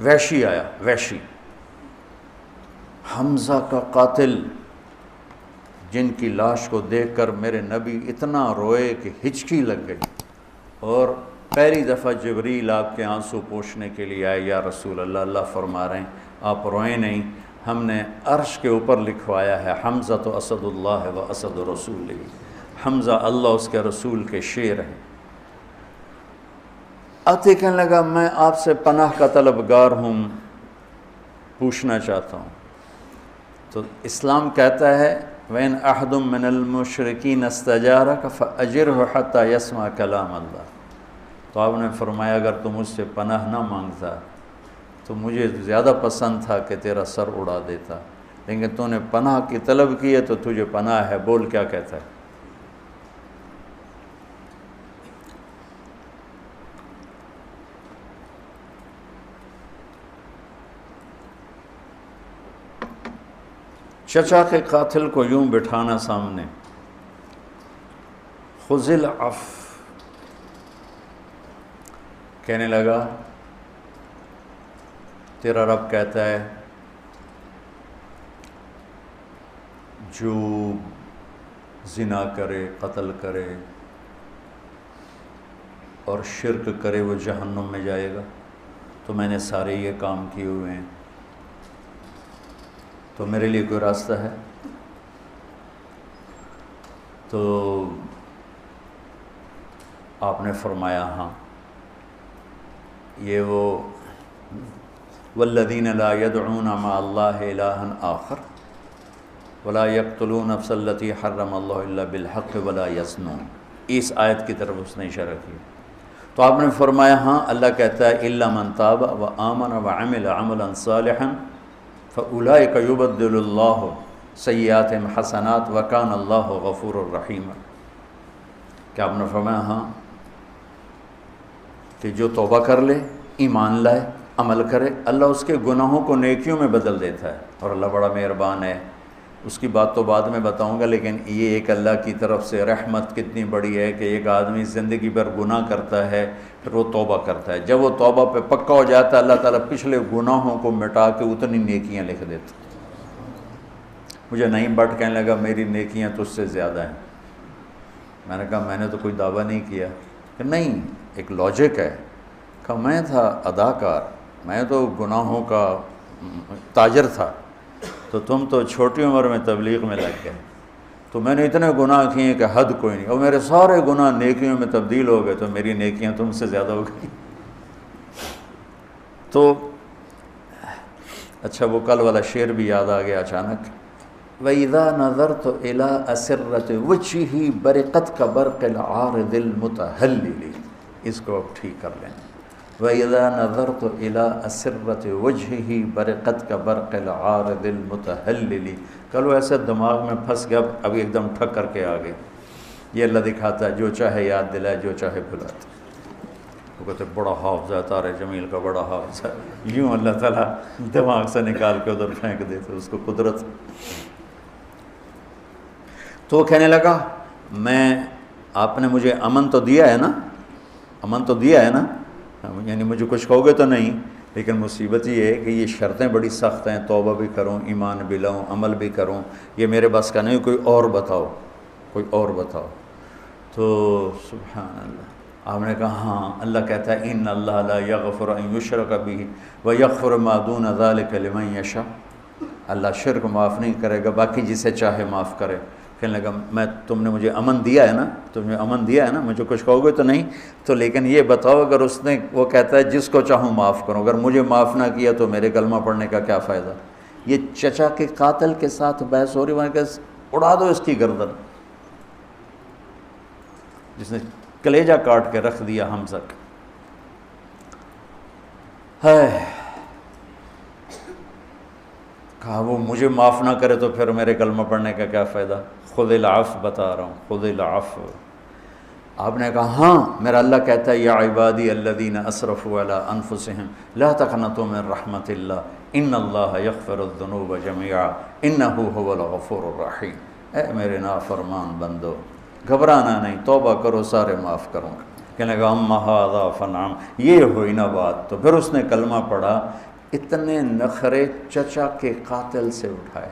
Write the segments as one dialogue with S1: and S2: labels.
S1: وحشی آیا، وحشی حمزہ کا قاتل، جن کی لاش کو دیکھ کر میرے نبی اتنا روئے کہ ہچکی لگ گئی، اور پہلی دفعہ جبریل آپ کے آنسو پوچھنے کے لیے آئے، یا رسول اللہ، اللہ فرما رہے ہیں آپ روئیں نہیں، ہم نے عرش کے اوپر لکھوایا ہے حمزہ تو اسد اللہ و اسد رسول، حمزہ اللہ اس کے رسول کے شیر ہیں۔ آتے کہنے لگا میں آپ سے پناہ کا طلبگار ہوں، پوچھنا چاہتا ہوں۔ تو اسلام کہتا ہے وَإِنْ أَحَدٌ مِّنَ الْمُشْرِكِينَ اسْتَجَارَكَ فَأَجِرْهُ حَتَّى يَسْمَعَ كَلَامَ اللَّهِ۔ تو آپ نے فرمایا اگر تو مجھ سے پناہ نہ مانگتا تو مجھے زیادہ پسند تھا کہ تیرا سر اڑا دیتا، لیکن تو نے پناہ کی طلب کی ہے تو تجھے پناہ ہے، بول کیا کہتا ہے۔ چچا کے قاتل کو یوں بٹھانا سامنے، خذ العفو، کہنے لگا تیرا رب کہتا ہے جو زنا کرے، قتل کرے اور شرک کرے وہ جہنم میں جائے گا، تو میں نے سارے یہ کام کیے ہوئے ہیں، تو میرے لیے کوئی راستہ ہے؟ تو آپ نے فرمایا ہاں، یہ وہ والذین لا يدعون مع اللہ الہا آخر ولا يقتلون نفس التي حرم اللہ الا بالحق ولا يزنون، اس آیت کی طرف اس نے اشارہ کیا۔ تو آپ نے فرمایا ہاں، اللہ کہتا ہے الا من تاب وآمن وعمل عملا صالحا فَأُولَئِكَ يُبَدِّلُ اللَّهُ سَيِّئَاتِهِمْ حَسَنَاتٍ وَكَانَ اللَّهُ غَفُورًا رَحِيمًا، کہ آپ نے فرمایا ہاں کہ جو توبہ کر لے، ایمان لائے، عمل کرے، اللہ اس کے گناہوں کو نیکیوں میں بدل دیتا ہے، اور اللہ بڑا مہربان ہے۔ اس کی بات تو بعد میں بتاؤں گا، لیکن یہ ایک اللہ کی طرف سے رحمت کتنی بڑی ہے کہ ایک آدمی زندگی بھر گناہ کرتا ہے، پھر وہ توبہ کرتا ہے، جب وہ توبہ پہ پکا ہو جاتا ہے اللہ تعالیٰ پچھلے گناہوں کو مٹا کے اتنی نیکیاں لکھ دیتا۔ مجھے نعیم بٹ کہنے لگا میری نیکیاں تجھ سے زیادہ ہیں، میں نے کہا میں نے تو کوئی دعویٰ نہیں کیا، کہ نہیں ایک لاجک ہے، کہ میں تھا اداکار، میں تو گناہوں کا تاجر تھا، تو تم تو چھوٹی عمر میں تبلیغ میں لگ گئے، تو میں نے اتنے گناہ کیے کہ حد کوئی نہیں، اور میرے سارے گناہ نیکیوں میں تبدیل ہو گئے، تو میری نیکیاں تم سے زیادہ ہو گئی۔ تو اچھا وہ کل والا شعر بھی یاد آ گیا اچانک، وَإِذَا نَظَرْتُ إِلَىٰ أَسِرَّةِ وَجْهِهِ بَرِقَتْ كَبَرْقِ الْعَارِضِ الْمُتَهَلِّلِ، اس کو اب ٹھیک کر لیں۔ وَإِذَا نَظَرْتُ إِلَىٰ أَسِرَّةِ وَجْهِهِ بَرِقَتْ كَبَرْقِ الْعَارِضِ الْمُتَهَلِّلِ، کل وہ ایسے دماغ میں پھنس گیا، ابھی ایک دم ٹھک کر کے آ گئے۔ یہ اللہ دکھاتا ہے جو چاہے یاد دلائے، جو چاہے بھلاتا۔ وہ کہتے بڑا حافظ ہے طارق جمیل کا، بڑا حافظ ہے، یوں اللہ تعالیٰ دماغ سے نکال کے ادھر پھینک دیتے، اس کو قدرت۔ تو وہ کہنے لگا میں، آپ نے مجھے امن تو دیا ہے نا، امن تو دیا ہے نا، یعنی مجھے کچھ کہو گے تو نہیں، لیکن مصیبت یہ ہے کہ یہ شرطیں بڑی سخت ہیں، توبہ بھی کروں، ایمان بھی لاؤں، عمل بھی کروں، یہ میرے بس کا نہیں، کوئی اور بتاؤ، کوئی اور بتاؤ۔ تو سبحان اللہ، آپ نے کہا ہاں، اللہ کہتا ہے ان اللہ لا یغفر ان یشرک بہ ویغفر ما دون ذلک لمن یشاء، اللہ شرک معاف نہیں کرے گا، باقی جسے چاہے معاف کرے۔ کہنے لگا میں، تم نے مجھے امن دیا ہے نا، تم نے امن دیا ہے نا، مجھے کچھ کہو گے تو نہیں، تو لیکن یہ بتاؤ اگر اس نے، وہ کہتا ہے جس کو چاہوں معاف کروں، اگر مجھے معاف نہ کیا تو میرے کلمہ پڑھنے کا کیا فائدہ۔ یہ چچا کے قاتل کے ساتھ بحث ہو رہی، وہاں کہ اڑا دو اس کی گردن، جس نے کلیجہ کاٹ کے رکھ دیا حمزہ کا۔ ہے کہا وہ مجھے معاف نہ کرے تو پھر میرے کلمہ پڑھنے کا کیا فائدہ۔ خذ العفو بتا رہا ہوں، خذ العفو۔ آپ نے کہا ہاں، میرا اللہ کہتا ہے یا عبادی الذین اسرفوا علی انفسہم لا تقنطوا من رحمت اللہ ان اللہ یغفر الذنوب جميعا انہ هو الغفور الرحیم۔ اے میرے نافرمان بندو، گھبرانا نہیں، توبہ کرو، سارے معاف کروں گا۔ کہنے لگا اما ھذا فنعم، یہ ہوئی نا بات۔ تو پھر اس نے کلمہ پڑھا اتنے نخرے چچا کے قاتل سے اٹھائے.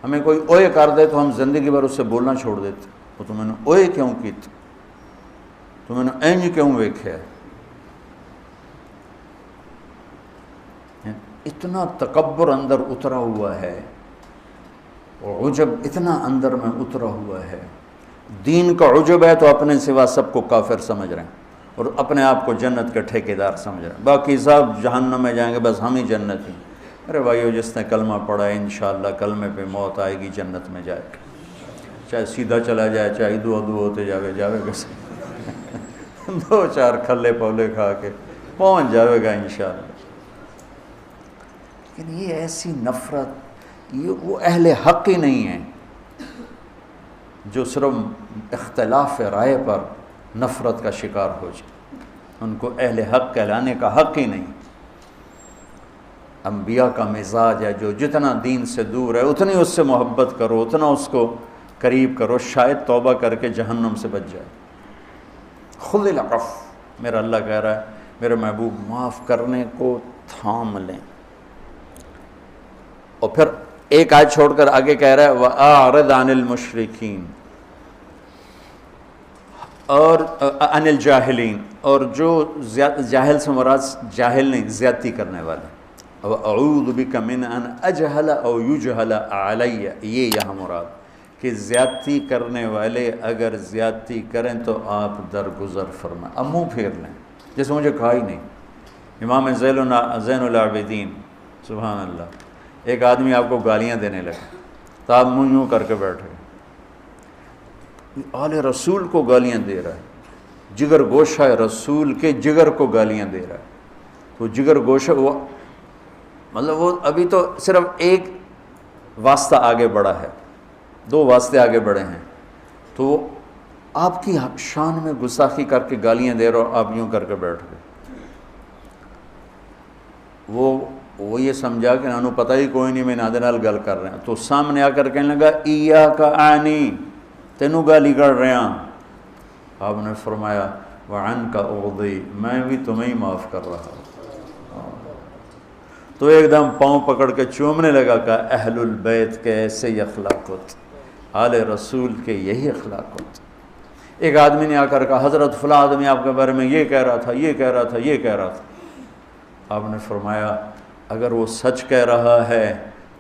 S1: ہمیں کوئی اوئے کر دے تو ہم زندگی بھر اس سے بولنا چھوڑ دیتے. وہ تو میں نے اوئے کیوں کی تھی, تو میں نے اینج کیوں ویکھیا. اتنا تکبر اندر اترا ہوا ہے اور عجب اتنا اندر میں اترا ہوا ہے. دین کا عجب ہے تو اپنے سوا سب کو کافر سمجھ رہے ہیں اور اپنے آپ کو جنت کے ٹھیکیدار سمجھ رہے ہیں. باقی سب جہنم میں جائیں گے, بس ہم ہی جنت ہیں. ارے بھائیو, جس نے کلمہ پڑھا ہے انشاءاللہ کلمے پہ موت آئے گی جنت میں جائے گا. چاہے سیدھا چلا جائے, چاہے دو ہوتے جاوے گا دو چار کھلے پولے کھا کے پہنچ جاوے گا انشاءاللہ. لیکن یہ ایسی نفرت, یہ وہ اہل حق ہی نہیں ہیں جو صرف اختلاف رائے پر نفرت کا شکار ہو جائے. ان کو اہل حق کہلانے کا حق ہی نہیں. انبیاء کا مزاج ہے جو جتنا دین سے دور ہے اتنی اس سے محبت کرو, اتنا اس کو قریب کرو, شاید توبہ کر کے جہنم سے بچ جائے. خذ العفو, میرا اللہ کہہ رہا ہے میرے محبوب معاف کرنے کو تھام لیں. اور پھر ایک آیت چھوڑ کر آگے کہہ رہا ہے وَأَعْرِضْ عَنِ الْمُشْرِكِينَ, اور عن الجاہلین, اور جو جاہل سے مراد جاہل نہیں, زیادتی کرنے والے. وَأَعُوذُ بِكَ مِنْ أَنْ أَجْهَلَ أَوْ يُجْهَلَ عَلَيَّ, یہ یہاں مراد کہ زیادتی کرنے والے اگر زیادتی کریں تو آپ درگزر فرمائیں, اب منہ پھیر لیں جیسے مجھے کہا ہی نہیں. امام زین العابدین سبحان اللہ, ایک آدمی آپ کو گالیاں دینے لگا تو آپ منہ یوں کر کے بیٹھے. آل رسول کو گالیاں دے رہا ہے, جگر گوشہ رسول کے جگر کو گالیاں دے رہا ہے. تو جگر گوشہ وہ مطلب وہ ابھی تو صرف ایک واسطہ آگے بڑھا ہے, دو واسطے آگے بڑھے ہیں, تو آپ کی شان میں گستاخی کر کے گالیاں دے رہا ہو, آپ یوں کر کے بیٹھ گئے. وہ یہ سمجھا کہ انہوں پتہ ہی کوئی نہیں, میں نادے نال گل کر رہے ہیں. تو سامنے آ کر کہنے لگا ایاک اعنی, تینوں گالی کر رہے ہیں. آپ نے فرمایا وعنک اغضی, میں بھی تمہیں ہی معاف کر رہا ہوں. تو ایک دم پاؤں پکڑ کے چومنے لگا کہ اہل البیت کے ایسے ہی اخلاق ہوتے, آل رسول کے یہی اخلاق ہوتے. ایک آدمی نے آ کر کہا حضرت فلاں آدمی آپ کے بارے میں یہ کہہ رہا تھا, یہ کہہ رہا تھا, یہ کہہ رہا تھا. آپ نے فرمایا اگر وہ سچ کہہ رہا ہے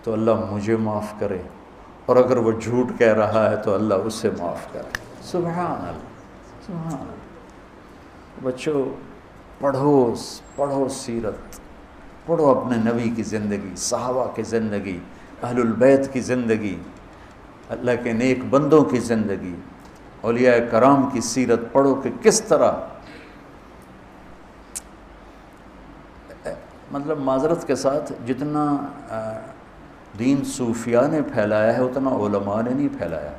S1: تو اللہ مجھے معاف کرے, اور اگر وہ جھوٹ کہہ رہا ہے تو اللہ اس سے معاف کرے. سبحان اللہ, سبحان اللہ. بچوں پڑھو سیرت, پڑھو اپنے نبی کی زندگی, صحابہ کی زندگی, اہل البیت کی زندگی, اللہ کے نیک بندوں کی زندگی, اولیاء کرام کی سیرت پڑھو کہ کس طرح, مطلب معذرت کے ساتھ جتنا دین صوفیاء نے پھیلایا ہے اتنا علماء نے نہیں پھیلایا.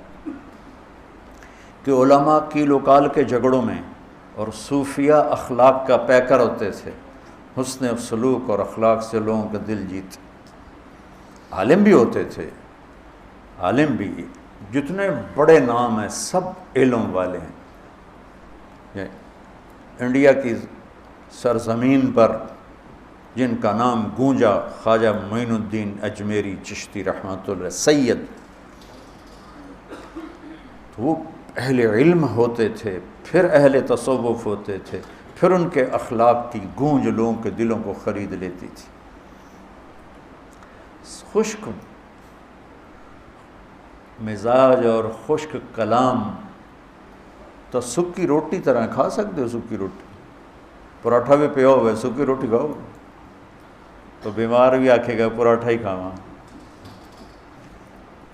S1: کہ علماء کیل و کال کے جھگڑوں میں اور صوفیاء اخلاق کا پیکر ہوتے تھے, حسن سلوک اور اخلاق سے لوگوں کا دل جیت. عالم بھی ہوتے تھے, عالم بھی, جتنے بڑے نام ہیں سب علم والے ہیں. انڈیا کی سرزمین پر جن کا نام گونجا, خواجہ معین الدین اجمیری چشتی رحمۃ اللہ سید, وہ اہل علم ہوتے تھے, پھر اہل تصوف ہوتے تھے, پھر ان کے اخلاق کی گونج لوگوں کے دلوں کو خرید لیتی تھی. خشک مزاج اور خشک کلام تو سکی روٹی طرح کھا سکتے ہو. سکی روٹی, پراٹھا بھی پیا ہوا ہے, سکی روٹی کھاؤ تو بیمار بھی آکھے گا پراٹھا ہی کھاواں.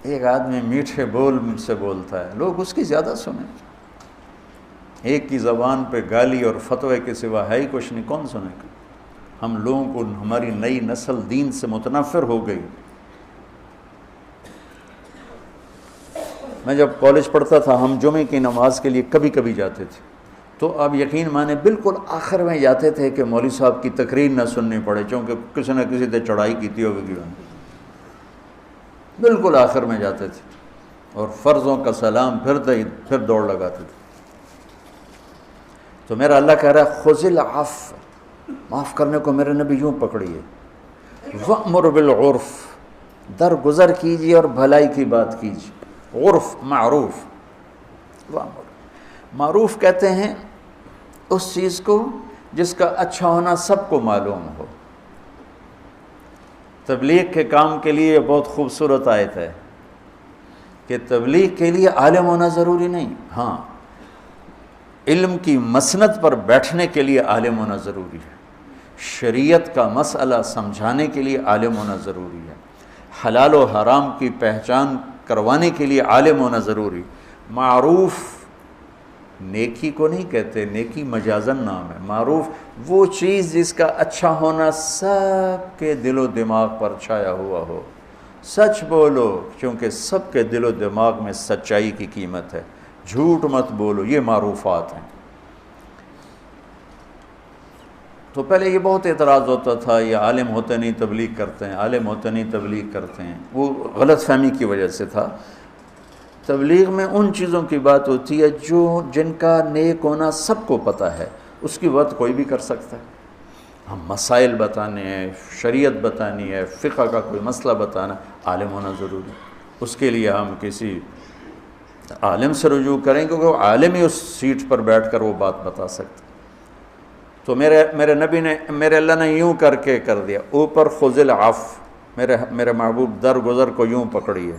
S1: ایک آدمی میٹھے بول مجھ سے بولتا ہے, لوگ اس کی زیادہ سنیں. ایک کی زبان پہ گالی اور فتوے کے سوا ہے ہی کچھ نہیں, کون سنے گا. ہم لوگوں کو, ہماری نئی نسل دین سے متنفر ہو گئی. میں جب کالج پڑھتا تھا ہم جمعے کی نماز کے لیے کبھی کبھی جاتے تھے, تو اب یقین مانے بالکل آخر میں جاتے تھے کہ مولوی صاحب کی تقریر نہ سننی پڑے, چونکہ کسی نہ کسی نے چڑھائی کی تھی ہوگی. بالکل آخر میں جاتے تھے اور فرضوں کا سلام پھر دوڑ لگاتے تھے. تو میرا اللہ کہہ رہا ہے خذ العفو, معاف کرنے کو میرے نبی یوں پکڑیے. وَأْمُرْ بِالْعُرْفِ، درگزر کیجیے اور بھلائی کی بات کیجیے۔ عرف معروف، معروف کہتے ہیں اس چیز کو جس کا اچھا ہونا سب کو معلوم ہو۔ تبلیغ کے کام کے لیے بہت خوبصورت آیت ہے کہ تبلیغ کے لیے عالم ہونا ضروری نہیں، ہاں علم کی مسند پر بیٹھنے کے لیے عالم ہونا ضروری ہے، شریعت کا مسئلہ سمجھانے کے لیے عالم ہونا ضروری ہے، حلال و حرام کی پہچان کروانے کے لیے عالم ہونا ضروری۔ معروف نیکی کو نہیں کہتے، نیکی مجازن نام ہے، معروف وہ چیز جس کا اچھا ہونا سب کے دل و دماغ پر چھایا ہوا ہو۔ سچ بولو کیونکہ سب کے دل و دماغ میں سچائی کی قیمت ہے، جھوٹ مت بولو، یہ معروفات ہیں۔ تو پہلے یہ بہت اعتراض ہوتا تھا، یہ عالم ہوتے نہیں تبلیغ کرتے ہیں، عالم ہوتے نہیں تبلیغ کرتے ہیں، وہ غلط فہمی کی وجہ سے تھا۔ تبلیغ میں ان چیزوں کی بات ہوتی ہے جن کا نیک ہونا سب کو پتہ ہے، اس کی بات کوئی بھی کر سکتا ہے۔ ہم مسائل بتانے ہیں، شریعت بتانی ہے، فقہ کا کوئی مسئلہ بتانا، عالم ہونا ضروری ہے۔ اس کے لیے ہم کسی عالم سے رجوع کریں کیونکہ وہ عالم ہی اس سیٹ پر بیٹھ کر وہ بات بتا سکتے۔ تو میرے نبی نے، میرے اللہ نے یوں کر کے کر دیا، اوپر خذ العفو، میرے محبوب درگزر کو یوں پکڑیے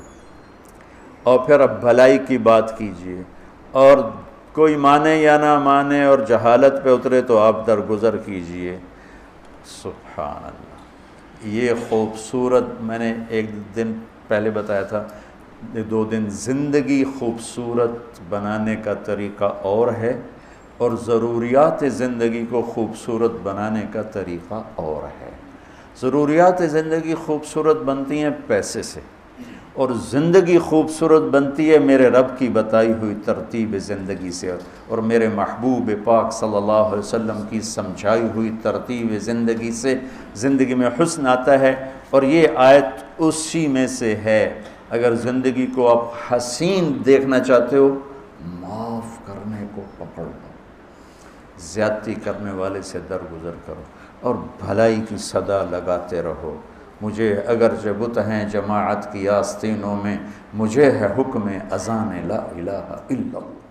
S1: اور پھر اب بھلائی کی بات کیجیے، اور کوئی مانے یا نہ مانے اور جہالت پہ اترے تو آپ درگزر کیجیے۔ سبحان اللہ، یہ خوبصورت، میں نے ایک دن پہلے بتایا تھا، 2 دن زندگی خوبصورت بنانے کا طریقہ اور ہے، اور ضروریات زندگی کو خوبصورت بنانے کا طریقہ اور ہے۔ ضروریات زندگی خوبصورت بنتی ہیں پیسے سے، اور زندگی خوبصورت بنتی ہے میرے رب کی بتائی ہوئی ترتیب زندگی سے، اور میرے محبوب پاک صلی اللہ علیہ وسلم کی سمجھائی ہوئی ترتیب زندگی سے زندگی میں حسن آتا ہے۔ اور یہ آیت اسی میں سے ہے۔ اگر زندگی کو آپ حسین دیکھنا چاہتے ہو، معاف کرنے کو پکڑ لو، زیادتی کرنے والے سے درگزر کرو، اور بھلائی کی صدا لگاتے رہو۔ مجھے اگرچہ بت ہیں جماعت کی آستینوں میں، مجھے ہے حکم اذان لا الہ الا اللہ۔